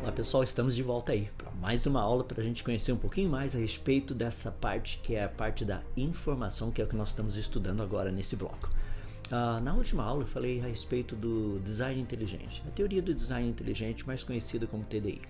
Olá pessoal, estamos de volta aí para mais uma aula para a gente conhecer um pouquinho mais a respeito dessa parte que é a parte da informação, que é o que nós estamos estudando agora nesse bloco. Na última aula eu falei a respeito do design inteligente, a teoria do design inteligente mais conhecida como TDI.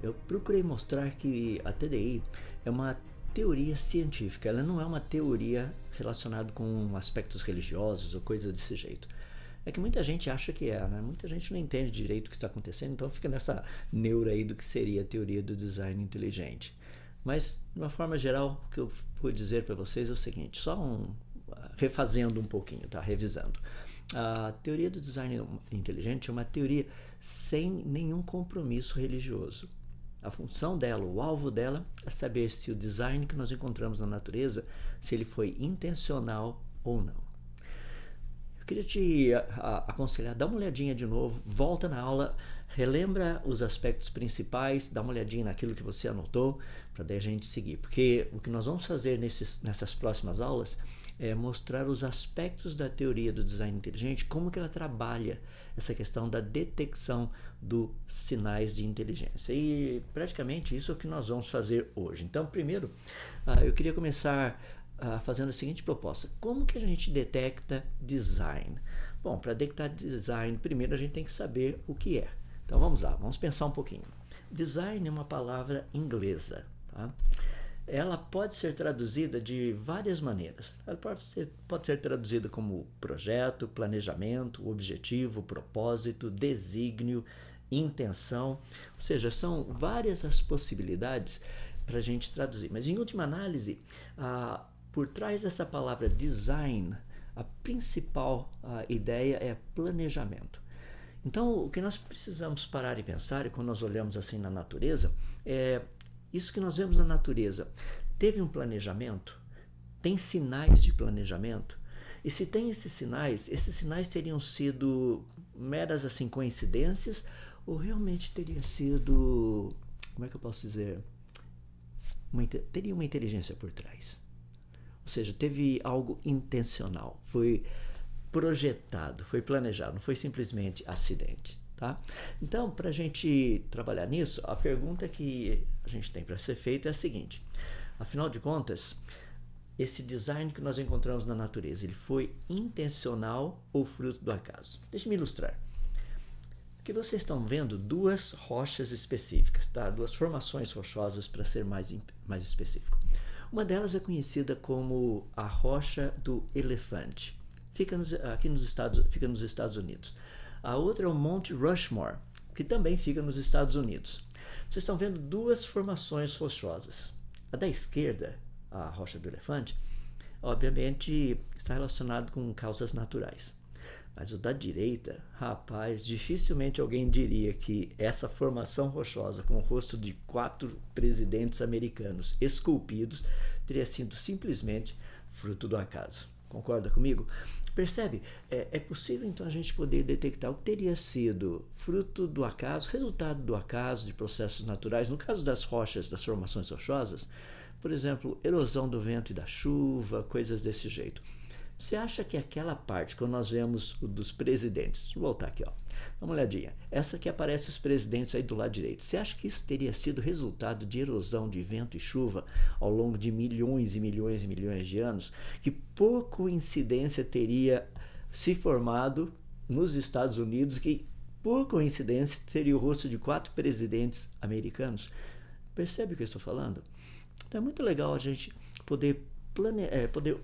Eu procurei mostrar que a TDI é uma teoria científica, ela não é uma teoria relacionada com aspectos religiosos ou coisa desse jeito. É que muita gente acha que é, né? Muita gente não entende direito o que está acontecendo, então fica nessa neura aí do que seria a teoria do design inteligente. Mas, de uma forma geral, o que eu vou dizer para vocês é o seguinte, refazendo um pouquinho, tá? Revisando. A teoria do design inteligente é uma teoria sem nenhum compromisso religioso. A função dela, o alvo dela, é saber se o design que nós encontramos na natureza, se ele foi intencional ou não. Queria te aconselhar, dá uma olhadinha de novo, volta na aula, relembra os aspectos principais, dá uma olhadinha naquilo que você anotou, para daí a gente seguir. Porque o que nós vamos fazer nessas próximas aulas é mostrar os aspectos da teoria do design inteligente, como que ela trabalha essa questão da detecção dos sinais de inteligência. E praticamente isso é o que nós vamos fazer hoje. Então, primeiro, eu queria começar fazendo a seguinte proposta: como que a gente detecta design? Bom, para detectar design, primeiro a gente tem que saber o que é. Então vamos lá, vamos pensar um pouquinho. Design é uma palavra inglesa, tá? Ela pode ser traduzida de várias maneiras. Ela pode ser traduzida como projeto, planejamento, objetivo, propósito, desígnio, intenção. Ou seja, são várias as possibilidades para a gente traduzir. Mas em última análise, por trás dessa palavra design, a principal ideia é planejamento. Então, o que nós precisamos parar e pensar, e quando nós olhamos assim na natureza, é isso que nós vemos na natureza. Teve um planejamento? Tem sinais de planejamento? E se tem esses sinais teriam sido meras assim coincidências ou realmente teria sido, como é que eu posso dizer, teria uma inteligência por trás? Ou seja, teve algo intencional, foi projetado, foi planejado, não foi simplesmente acidente. Tá? Então, para a gente trabalhar nisso, a pergunta que a gente tem para ser feita é a seguinte: afinal de contas, esse design que nós encontramos na natureza, ele foi intencional ou fruto do acaso? Deixa-me ilustrar. Aqui vocês estão vendo duas rochas específicas, tá? Duas formações rochosas, para ser mais específico. Uma delas é conhecida como a Rocha do Elefante. Fica nos Estados Unidos. A outra é o Monte Rushmore, que também fica nos Estados Unidos. Vocês estão vendo duas formações rochosas. A da esquerda, a Rocha do Elefante, obviamente está relacionado com causas naturais. Mas o da direita, rapaz, dificilmente alguém diria que essa formação rochosa com o rosto de 4 presidentes americanos esculpidos teria sido simplesmente fruto do acaso. Concorda comigo? Percebe? É possível então a gente poder detectar o que teria sido fruto do acaso, resultado do acaso, de processos naturais. No caso das rochas, das formações rochosas, por exemplo, erosão do vento e da chuva, coisas desse jeito. Você acha que aquela parte, quando nós vemos o dos presidentes, deixa eu voltar aqui, ó, dá uma olhadinha, essa que aparece os presidentes aí do lado direito, você acha que isso teria sido resultado de erosão de vento e chuva ao longo de milhões e milhões e milhões de anos, que por coincidência teria se formado nos Estados Unidos, que por coincidência teria o rosto de 4 presidentes americanos? Percebe o que eu estou falando? Então é muito legal a gente poder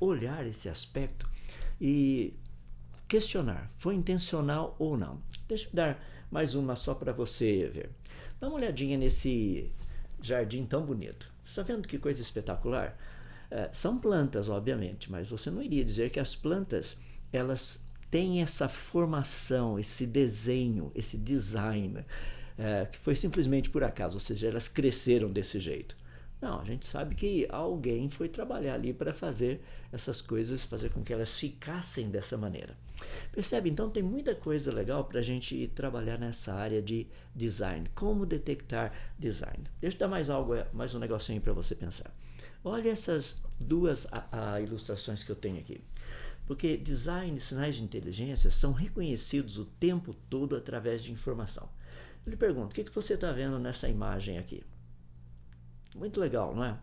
olhar esse aspecto e questionar, foi intencional ou não. Deixa eu dar mais uma só para você ver. Dá uma olhadinha nesse jardim tão bonito. Você está vendo que coisa espetacular? São plantas, obviamente, mas você não iria dizer que as plantas elas têm essa formação, esse desenho, esse design, que foi simplesmente por acaso, ou seja, elas cresceram desse jeito. Não, a gente sabe que alguém foi trabalhar ali para fazer essas coisas, fazer com que elas ficassem dessa maneira. Percebe? Então tem muita coisa legal para a gente trabalhar nessa área de design. Como detectar design? Deixa eu dar mais um negocinho para você pensar. Olha essas duas ilustrações que eu tenho aqui. Porque design e sinais de inteligência são reconhecidos o tempo todo através de informação. Eu lhe pergunto, o que você está vendo nessa imagem aqui? Muito legal, não é?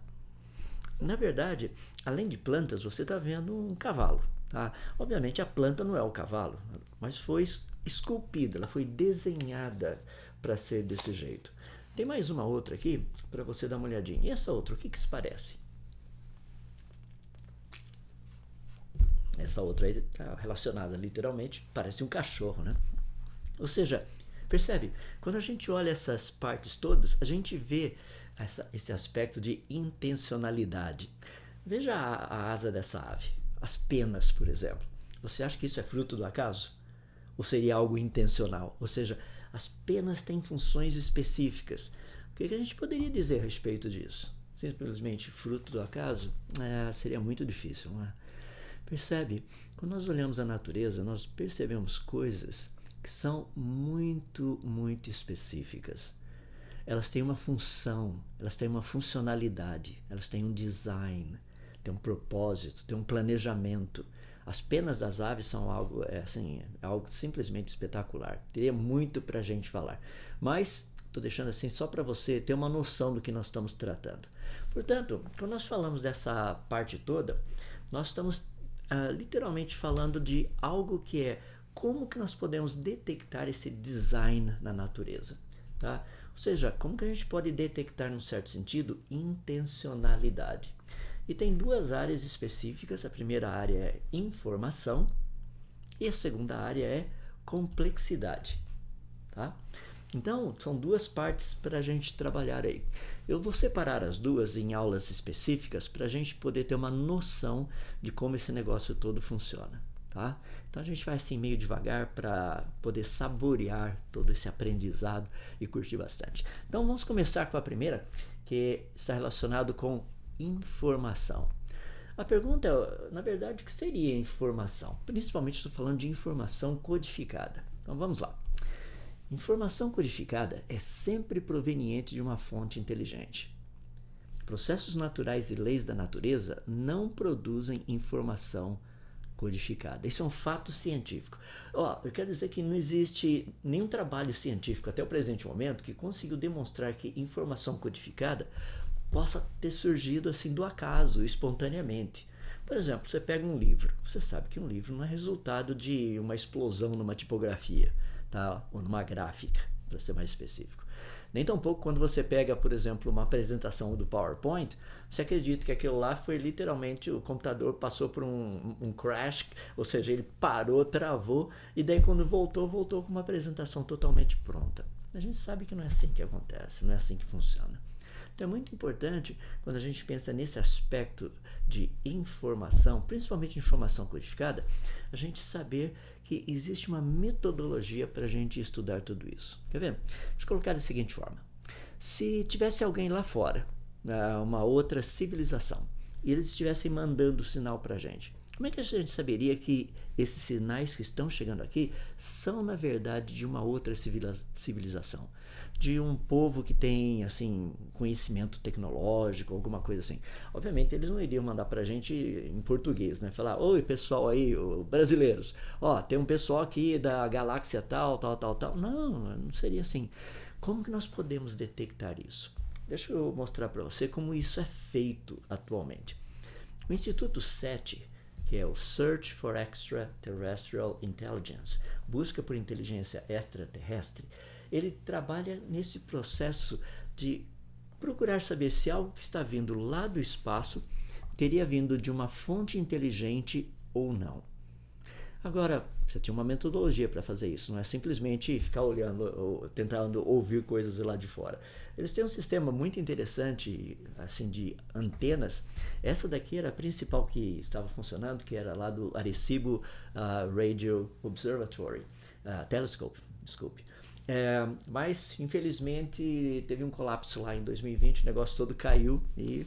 Na verdade, além de plantas, você está vendo um cavalo. Tá? Obviamente a planta não é o cavalo, mas foi esculpida, ela foi desenhada para ser desse jeito. Tem mais uma outra aqui para você dar uma olhadinha. E essa outra, o que se parece? Essa outra aí está relacionada literalmente, parece um cachorro, né? Ou seja, percebe? Quando a gente olha essas partes todas, a gente vê esse aspecto de intencionalidade. Veja a asa dessa ave, as penas, por exemplo. Você acha que isso é fruto do acaso? Ou seria algo intencional? Ou seja, as penas têm funções específicas. O que a gente poderia dizer a respeito disso? Simplesmente fruto do acaso? Seria muito difícil, não é? Percebe? Quando nós olhamos a natureza, nós percebemos coisas que são muito, muito específicas. Elas têm uma função, elas têm uma funcionalidade, elas têm um design, têm um propósito, têm um planejamento. As penas das aves são algo, algo simplesmente espetacular. Teria muito para a gente falar. Mas estou deixando assim só para você ter uma noção do que nós estamos tratando. Portanto, quando nós falamos dessa parte toda, nós estamos literalmente falando de algo que é como que nós podemos detectar esse design na natureza. Tá? Ou seja, como que a gente pode detectar, num certo sentido, intencionalidade. E tem duas áreas específicas. A primeira área é informação e a segunda área é complexidade. Tá? Então, são duas partes para a gente trabalhar aí. Eu vou separar as duas em aulas específicas para a gente poder ter uma noção de como esse negócio todo funciona. Tá? Então a gente vai assim meio devagar para poder saborear todo esse aprendizado e curtir bastante. Então vamos começar com a primeira, que está relacionado com informação. A pergunta é, na verdade, o que seria informação? Principalmente estou falando de informação codificada. Então vamos lá. Informação codificada é sempre proveniente de uma fonte inteligente. Processos naturais e leis da natureza não produzem informação codificada. Isso é um fato científico. Eu quero dizer que não existe nenhum trabalho científico até o presente momento que conseguiu demonstrar que informação codificada possa ter surgido assim do acaso, espontaneamente. Por exemplo, você pega um livro. Você sabe que um livro não é resultado de uma explosão numa tipografia, tá? Ou numa gráfica, para ser mais específico. Nem tampouco quando você pega, por exemplo, uma apresentação do PowerPoint, você acredita que aquilo lá foi literalmente o computador passou por um crash, ou seja, ele parou, travou, e daí quando voltou com uma apresentação totalmente pronta. A gente sabe que não é assim que acontece, não é assim que funciona. Então é muito importante, quando a gente pensa nesse aspecto de informação, principalmente informação codificada, a gente saber que existe uma metodologia para a gente estudar tudo isso. Quer ver? Deixa eu colocar da seguinte forma. Se tivesse alguém lá fora, uma outra civilização, e eles estivessem mandando sinal para a gente, como é que a gente saberia que esses sinais que estão chegando aqui são, na verdade, de uma outra civilização? De um povo que tem, assim, conhecimento tecnológico, alguma coisa assim. Obviamente, eles não iriam mandar pra gente em português, né? Falar, oi, pessoal aí, brasileiros, tem um pessoal aqui da galáxia tal. Não, não seria assim. Como que nós podemos detectar isso? Deixa eu mostrar para você como isso é feito atualmente. O Instituto SETI, que é o Search for Extraterrestrial Intelligence, busca por inteligência extraterrestre, ele trabalha nesse processo de procurar saber se algo que está vindo lá do espaço teria vindo de uma fonte inteligente ou não. Agora, você tem uma metodologia para fazer isso, não é simplesmente ficar olhando ou tentando ouvir coisas lá de fora. Eles têm um sistema muito interessante, assim, de antenas. Essa daqui era a principal que estava funcionando, que era lá do Arecibo Radio Observatory, Telescope, desculpe. Mas, infelizmente, teve um colapso lá em 2020, o negócio todo caiu e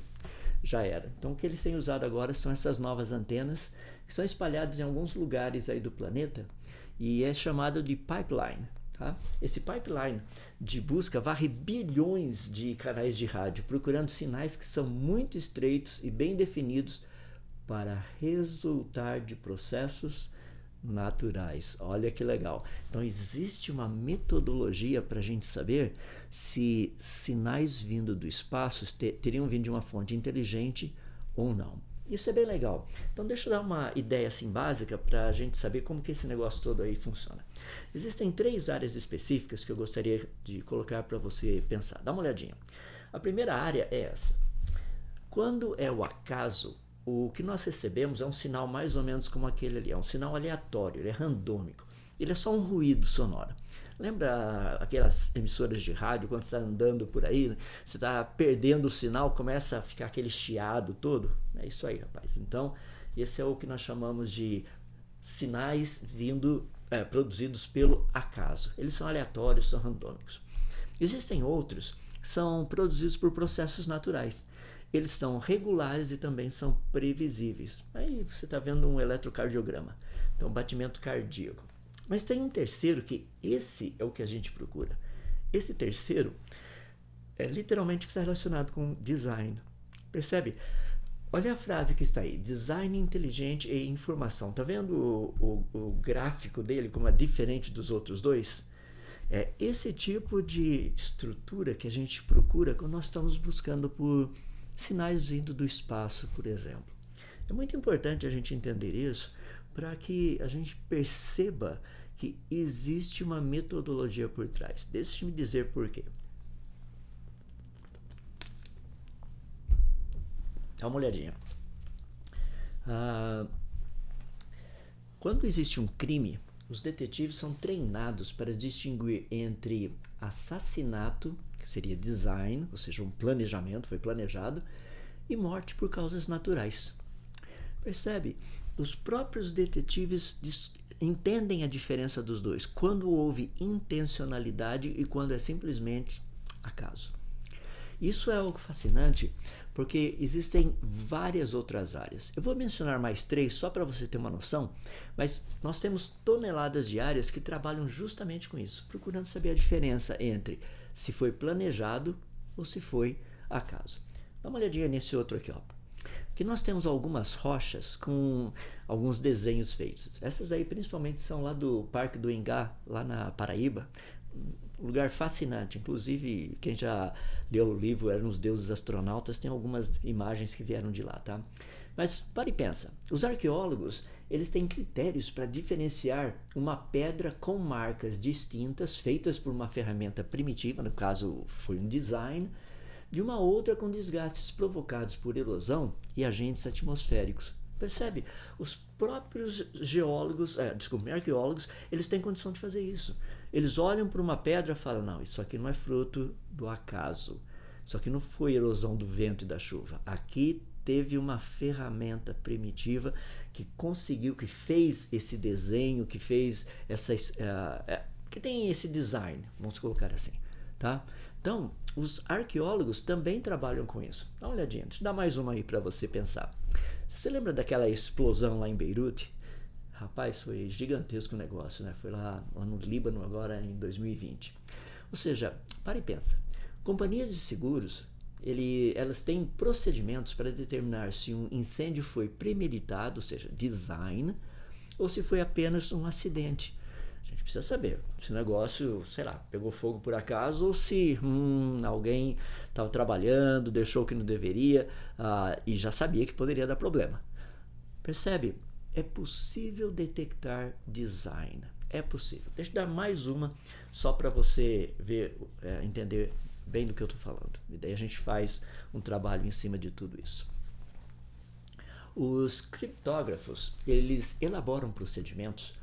já era. Então, o que eles têm usado agora são essas novas antenas, que são espalhadas em alguns lugares aí do planeta, e é chamado de pipeline. Tá? Esse pipeline de busca varre bilhões de canais de rádio, procurando sinais que são muito estreitos e bem definidos para resultar de processos naturais. Olha que legal. Então, existe uma metodologia para a gente saber se sinais vindo do espaço teriam vindo de uma fonte inteligente ou não. Isso é bem legal. Então, deixa eu dar uma ideia assim básica para a gente saber como que esse negócio todo aí funciona. Existem 3 áreas específicas que eu gostaria de colocar para você pensar. Dá uma olhadinha. A primeira área é essa. Quando é o acaso, o que nós recebemos é um sinal mais ou menos como aquele ali. É um sinal aleatório, ele é randômico. Ele é só um ruído sonoro. Lembra aquelas emissoras de rádio, quando você está andando por aí, né? Você está perdendo o sinal, começa a ficar aquele chiado todo? É isso aí, rapaz. Então, esse é o que nós chamamos de sinais produzidos pelo acaso. Eles são aleatórios, são randômicos. Existem outros que são produzidos por processos naturais. Eles são regulares e também são previsíveis. Aí você está vendo um eletrocardiograma, então batimento cardíaco. Mas tem um terceiro que esse é o que a gente procura. Esse terceiro é literalmente que está relacionado com design. Percebe? Olha a frase que está aí, design inteligente e informação. Está vendo o gráfico dele como é diferente dos outros dois? É esse tipo de estrutura que a gente procura quando nós estamos buscando por sinais vindo do espaço, por exemplo. É muito importante a gente entender isso para que a gente perceba que existe uma metodologia por trás. Deixe-me dizer por quê. Dá uma olhadinha. Quando existe um crime, os detetives são treinados para distinguir entre assassinato, que seria design, ou seja, um planejamento, foi planejado, e morte por causas naturais. Percebe? Os próprios detetives entendem a diferença dos dois, quando houve intencionalidade e quando é simplesmente acaso. Isso é algo fascinante, porque existem várias outras áreas. Eu vou mencionar mais 3 só para você ter uma noção, mas nós temos toneladas de áreas que trabalham justamente com isso, procurando saber a diferença entre se foi planejado ou se foi acaso. Dá uma olhadinha nesse outro aqui, ó. Aqui nós temos algumas rochas com alguns desenhos feitos. Essas aí principalmente são lá do Parque do Ingá, lá na Paraíba. Um lugar fascinante. Inclusive, quem já leu o livro Eram os Deuses Astronautas, tem algumas imagens que vieram de lá, tá? Mas para e pensa. Os arqueólogos, eles têm critérios para diferenciar uma pedra com marcas distintas, feitas por uma ferramenta primitiva, no caso foi um design, de uma outra com desgastes provocados por erosão e agentes atmosféricos. Percebe? Os próprios arqueólogos, eles têm condição de fazer isso. Eles olham para uma pedra e falam, não, isso aqui não é fruto do acaso. Isso aqui não foi erosão do vento e da chuva. Aqui teve uma ferramenta primitiva que conseguiu, que fez esse desenho, que fez que tem esse design, vamos colocar assim, tá? Então, os arqueólogos também trabalham com isso. Dá uma olhadinha, deixa eu dar mais uma aí para você pensar. Você lembra daquela explosão lá em Beirute? Rapaz, foi gigantesco o negócio, né? Foi lá no Líbano agora em 2020. Ou seja, para e pensa. Companhias de seguros, elas têm procedimentos para determinar se um incêndio foi premeditado, ou seja, design, ou se foi apenas um acidente. A gente precisa saber se o negócio, sei lá, pegou fogo por acaso ou se alguém estava trabalhando, deixou o que não deveria e já sabia que poderia dar problema. Percebe? É possível detectar design. É possível. Deixa eu dar mais uma só para você ver, entender bem do que eu estou falando. E daí a gente faz um trabalho em cima de tudo isso. Os criptógrafos, eles elaboram procedimentos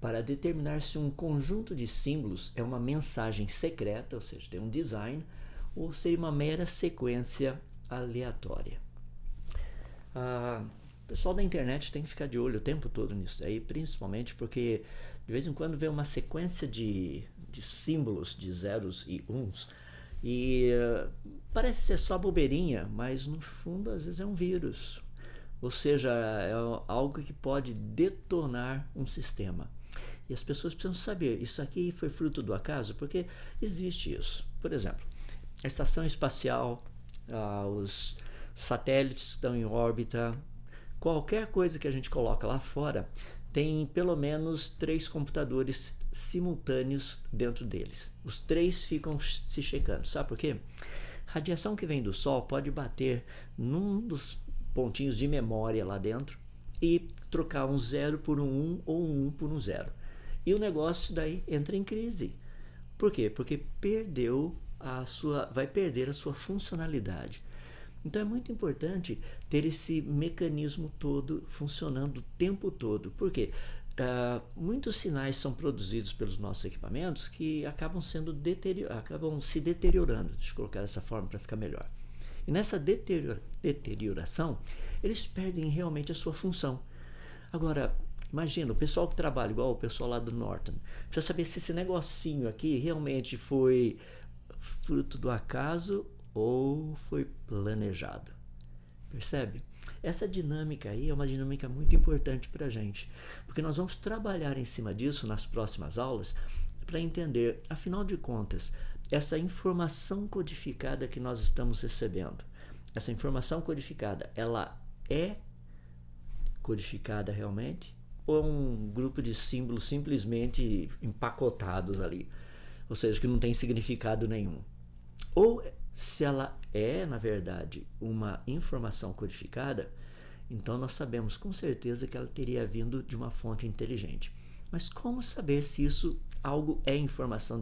para determinar se um conjunto de símbolos é uma mensagem secreta, ou seja, tem um design, ou seria uma mera sequência aleatória. O pessoal da internet tem que ficar de olho o tempo todo nisso daí, principalmente porque de vez em quando vê uma sequência de símbolos de zeros e uns e parece ser só bobeirinha, mas no fundo às vezes é um vírus, ou seja, é algo que pode detonar um sistema. E as pessoas precisam saber, isso aqui foi fruto do acaso? Porque existe isso. Por exemplo, a estação espacial, os satélites que estão em órbita, qualquer coisa que a gente coloca lá fora tem pelo menos 3 computadores simultâneos dentro deles. Os 3 ficam se checando. Sabe por quê? Radiação que vem do Sol pode bater num dos pontinhos de memória lá dentro e trocar um 0 por um 1 ou um 1 por um 0. E o negócio daí entra em crise. Por quê? Porque vai perder a sua funcionalidade. Então é muito importante ter esse mecanismo todo funcionando o tempo todo. Por quê? Muitos sinais são produzidos pelos nossos equipamentos que acabam se deteriorando. Deixa eu colocar dessa forma para ficar melhor. E nessa deterioração, eles perdem realmente a sua função. Agora, imagina, o pessoal que trabalha igual o pessoal lá do Norton, precisa saber se esse negocinho aqui realmente foi fruto do acaso ou foi planejado. Percebe? Essa dinâmica aí é uma dinâmica muito importante para a gente, porque nós vamos trabalhar em cima disso nas próximas aulas para entender, afinal de contas, essa informação codificada que nós estamos recebendo. Essa informação codificada, ela é codificada realmente? Ou é um grupo de símbolos simplesmente empacotados ali? Ou seja, que não tem significado nenhum. Ou se ela é, na verdade, uma informação codificada, então nós sabemos com certeza que ela teria vindo de uma fonte inteligente. Mas como saber se isso algo é informação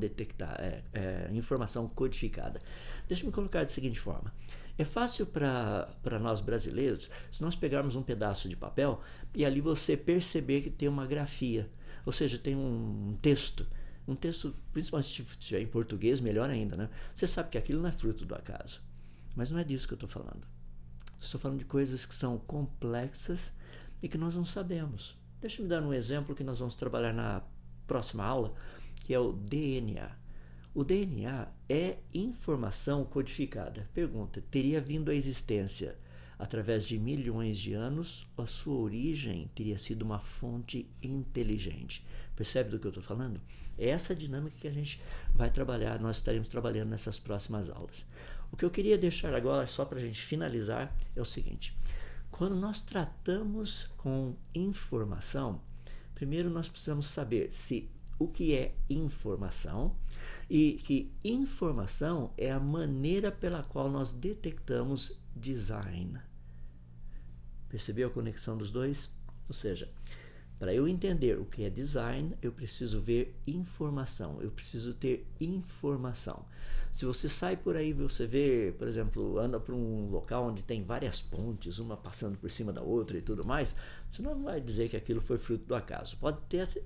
informação codificada? Deixa eu me colocar da seguinte forma. É fácil para nós brasileiros, se nós pegarmos um pedaço de papel e ali você perceber que tem uma grafia, ou seja, tem um texto, principalmente se estiver em português, melhor ainda, né? Você sabe que aquilo não é fruto do acaso. Mas não é disso que eu estou falando. Estou falando de coisas que são complexas e que nós não sabemos. Deixa eu me dar um exemplo que nós vamos trabalhar na próxima aula, que é o DNA. O DNA é informação codificada. Pergunta, teria vindo à existência através de milhões de anos ou a sua origem teria sido uma fonte inteligente? Percebe do que eu estou falando? É essa dinâmica que a gente vai trabalhar, nós estaremos trabalhando nessas próximas aulas. O que eu queria deixar agora, só para a gente finalizar, é o seguinte. Quando nós tratamos com informação, primeiro nós precisamos saber o que é informação e que informação é a maneira pela qual nós detectamos design. Percebeu a conexão dos dois? Ou seja, para eu entender o que é design, eu preciso ver informação, eu preciso ter informação. Se você sai por aí, você vê, por exemplo, anda para um local onde tem várias pontes, uma passando por cima da outra e tudo mais, você não vai dizer que aquilo foi fruto do acaso. Pode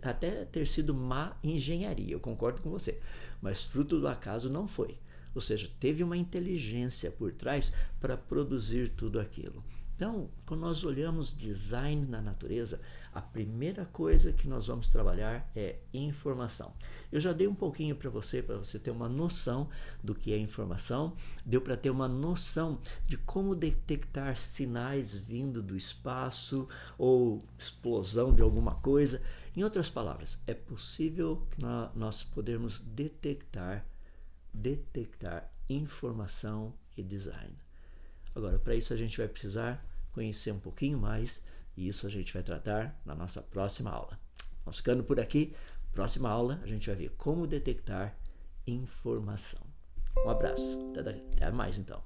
até ter sido má engenharia, eu concordo com você, mas fruto do acaso não foi. Ou seja, teve uma inteligência por trás para produzir tudo aquilo. Então, quando nós olhamos design na natureza, a primeira coisa que nós vamos trabalhar é informação. Eu já dei um pouquinho para você ter uma noção do que é informação, deu para ter uma noção de como detectar sinais vindo do espaço ou explosão de alguma coisa. Em outras palavras, é possível que nós podermos detectar informação e design. Agora, para isso a gente vai precisar conhecer um pouquinho mais e isso a gente vai tratar na nossa próxima aula. Vamos ficando por aqui. Próxima aula a gente vai ver como detectar informação. Um abraço. Até mais então.